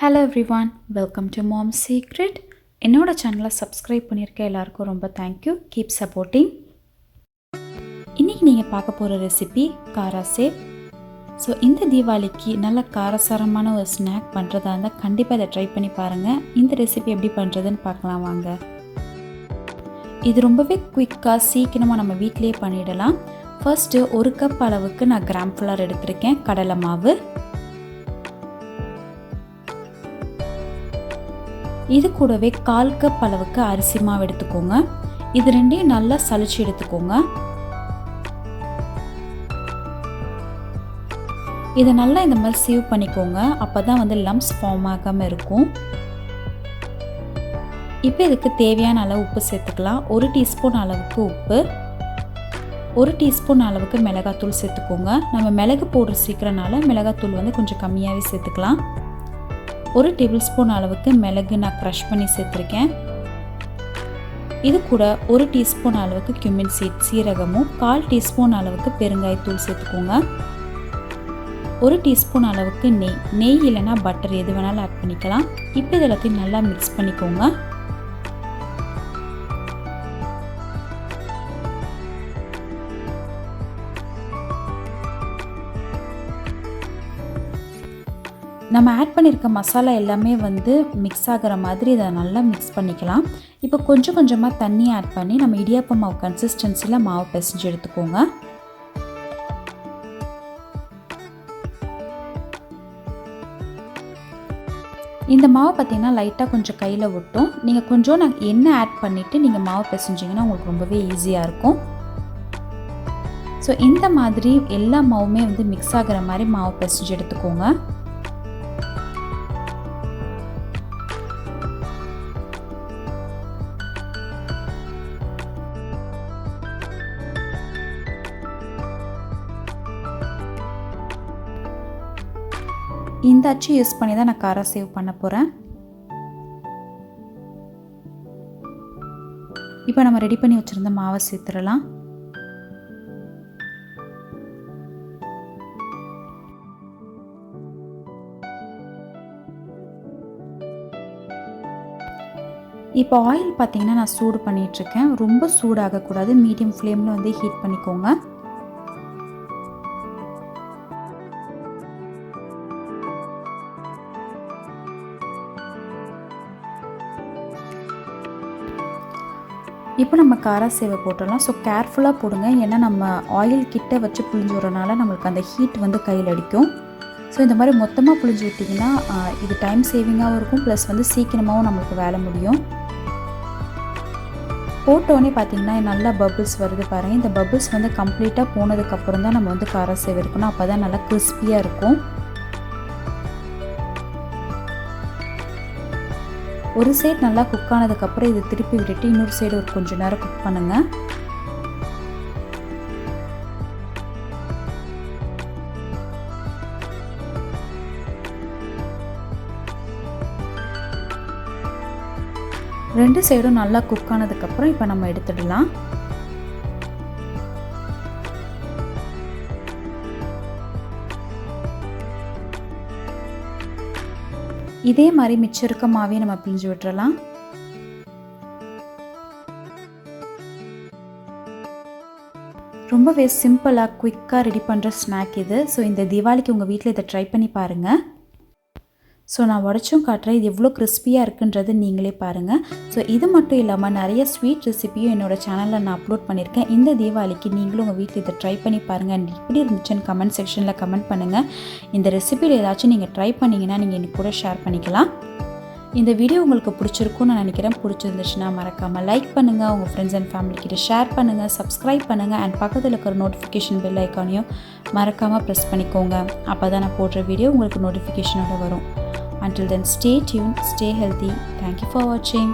Hello everyone, welcome to Mom's Secret. என்னோட சேனலை subscribe பண்ணியிருக்க எல்லாருக்கும் ரொம்ப தேங்க்யூ. Keep supporting. இன்றைக்கி நீங்கள் பார்க்க போகிற ரெசிபி காரா சேவ். ஸோ இந்த தீபாவளிக்கு நல்ல காரசாரமான ஒரு ஸ்நாக் பண்ணுறதா இருந்தால் கண்டிப்பாக இதை ட்ரை பண்ணி பாருங்கள். இந்த ரெசிபி எப்படி பண்ணுறதுன்னு பார்க்கலாம் வாங்க. இது ரொம்பவே குயிக்காக சீக்கிரமாக நம்ம வீட்டிலேயே பண்ணிடலாம். ஃபர்ஸ்ட்டு 1 கப் அளவுக்கு நான் கிராம் ஃப்ளவர் எடுத்திருக்கேன், கடலை மாவு. இது கூடவே 1/4 கப் அளவுக்கு அரிசி மாவு எடுத்துக்கோங்க. இது ரெண்டையும் நல்லா சலிச்சு எடுத்துக்கோங்க. இதை நல்லா இந்த மாதிரி சீவ் பண்ணிக்கோங்க, அப்போ தான் வந்து லம்ப்ஸ் ஃபார்ம் ஆகாமல் இருக்கும். இப்போ இதுக்கு தேவையான அளவு உப்பு சேர்த்துக்கலாம். 1 டீஸ்பூன் அளவுக்கு உப்பு, 1 டீஸ்பூன் அளவுக்கு மிளகாத்தூள் சேர்த்துக்கோங்க. நம்ம மிளகு பவுடர் சேர்க்குறனால மிளகாத்தூள் வந்து கொஞ்சம் கம்மியாகவே சேர்த்துக்கலாம். 1 டேபிள் ஸ்பூன் அளவுக்கு மிளகு நான் க்ரஷ் பண்ணி சேர்த்துருக்கேன். இது கூட 1 டீஸ்பூன் அளவுக்கு cumin சீட் சீரகமும் 1/4 டீஸ்பூன் அளவுக்கு பெருங்காயத்தூள் சேர்த்துக்கோங்க. 1 டீஸ்பூன் அளவுக்கு நெய் இல்லைனா பட்டர் எது வேணாலும் ஆட் பண்ணிக்கலாம். இப்போ இது எல்லாத்தையும் நல்லா மிக்ஸ் பண்ணிக்கோங்க. நம்ம ஆட் பண்ணியிருக்க மசாலா எல்லாமே வந்து மிக்ஸ் ஆகிற மாதிரி இதை நல்லா மிக்ஸ் பண்ணிக்கலாம். இப்போ கொஞ்சம் கொஞ்சமாக தண்ணி ஆட் பண்ணி நம்ம இடியாப்ப மாவு கன்சிஸ்டன்சியில் மாவு பிசைஞ்சு எடுத்துக்கோங்க. இந்த மாவு பார்த்திங்கன்னா லைட்டாக கொஞ்சம் கையில் ஒட்டும். நீங்கள் கொஞ்சம் எண்ணெய் ஆட் பண்ணிவிட்டு நீங்கள் மாவு பிசைஞ்சிங்கன்னா உங்களுக்கு ரொம்பவே ஈஸியாக இருக்கும். ஸோ இந்த மாதிரி எல்லா மாவுமே வந்து மிக்ஸ் ஆகிற மாதிரி மாவு பிசைஞ்சு எடுத்துக்கோங்க. இந்த அச்சு யூஸ் பண்ணி தான் நான் காரா சேவ் பண்ண போகிறேன். இப்போ நம்ம ரெடி பண்ணி வச்சுருந்த மாவை சேர்த்துடலாம். இப்போ ஆயில் பார்த்தீங்கன்னா நான் சூடு பண்ணிகிட்ருக்கேன். ரொம்ப சூடாகக்கூடாது, மீடியம் ஃப்ளேமில் வந்து ஹீட் பண்ணிக்கோங்க. இப்போ நம்ம காரா சேவை போட்டுடலாம். ஸோ கேர்ஃபுல்லாக போடுங்க, ஏன்னா நம்ம ஆயில் கிட்ட வச்சு புளிஞ்சு விடுறனால நம்மளுக்கு அந்த ஹீட் வந்து கையில் அடிக்கும். ஸோ இந்த மாதிரி மொத்தமாக புளிஞ்சு விட்டிங்கன்னா இது டைம் சேவிங்காகவும் இருக்கும், ப்ளஸ் வந்து சீக்கிரமாகவும் நம்மளுக்கு வேலை முடியும். போட்டோடனே பார்த்திங்கன்னா நல்லா பபிள்ஸ் வருது பாருங்கள். இந்த பபிள்ஸ் வந்து கம்ப்ளீட்டாக போனதுக்கப்புறம் தான் நம்ம வந்து காரா சேவை இருக்கணும், அப்போ தான் நல்லா கிறிஸ்பியாக இருக்கும். ஒரு சைடு நல்லா குக் ஆனதுக்கப்புறம் இது திருப்பி விட்டுட்டு இன்னொரு சைடு ஒரு கொஞ்சம் நேரம் குக் பண்ணுங்கள். ரெண்டு சைடும் நல்லா குக் ஆனதுக்கப்புறம் இப்போ நம்ம எடுத்துடலாம். இதே மாதிரி மிச்சம் இருக்க மாவே நம்ம பிழிஞ்சு விட்டுறலாம். ரொம்பவே சிம்பிளாக குயிக்காக ரெடி பண்ணுற ஸ்நாக் இது. ஸோ இந்த தீபாவளிக்கு உங்கள் வீட்டில் இதை ட்ரை பண்ணி பாருங்கள். ஸோ நான் உடச்சும் காட்டுறேன், இது எவ்வளோ கிறிஸ்பியாக இருக்குன்றது நீங்களே பாருங்கள். ஸோ இது மட்டும் இல்லாமல் நிறைய ஸ்வீட் ரெசிபியும் என்னோடய சேனலில் நான் அப்லோட் பண்ணியிருக்கேன். இந்த தீபாவளிக்கு நீங்களும் உங்கள் வீட்டில் இதை ட்ரை பண்ணி பாருங்கள். அண்ட் இப்படி இருந்துச்சுன்னு கமெண்ட் செக்ஷனில் கமெண்ட் பண்ணுங்கள். இந்த ரெசிபியில் ஏதாச்சும் நீங்கள் ட்ரை பண்ணிங்கன்னா நீங்கள் எனக்கு கூட ஷேர் பண்ணிக்கலாம். இந்த வீடியோ உங்களுக்கு பிடிச்சிருக்கும்னு நான் நினைக்கிறேன். பிடிச்சிருந்துச்சுன்னா மறக்காமல் லைக் பண்ணுங்கள், உங்கள் ஃப்ரெண்ட்ஸ் அண்ட் ஃபேமிலிக்கிட்ட ஷேர் பண்ணுங்கள், சப்ஸ்கிரைப் பண்ணுங்கள். அண்ட் பக்கத்தில் இருக்கிற நோட்டிஃபிகேஷன் பெல் ஐக்கானையும் மறக்காமல் ப்ரெஸ் பண்ணிக்கோங்க. அப்போ தான் நான் போடுற வீடியோ உங்களுக்கு நோட்டிஃபிகேஷனோட வரும். Until then, stay tuned, stay healthy. Thank you for watching.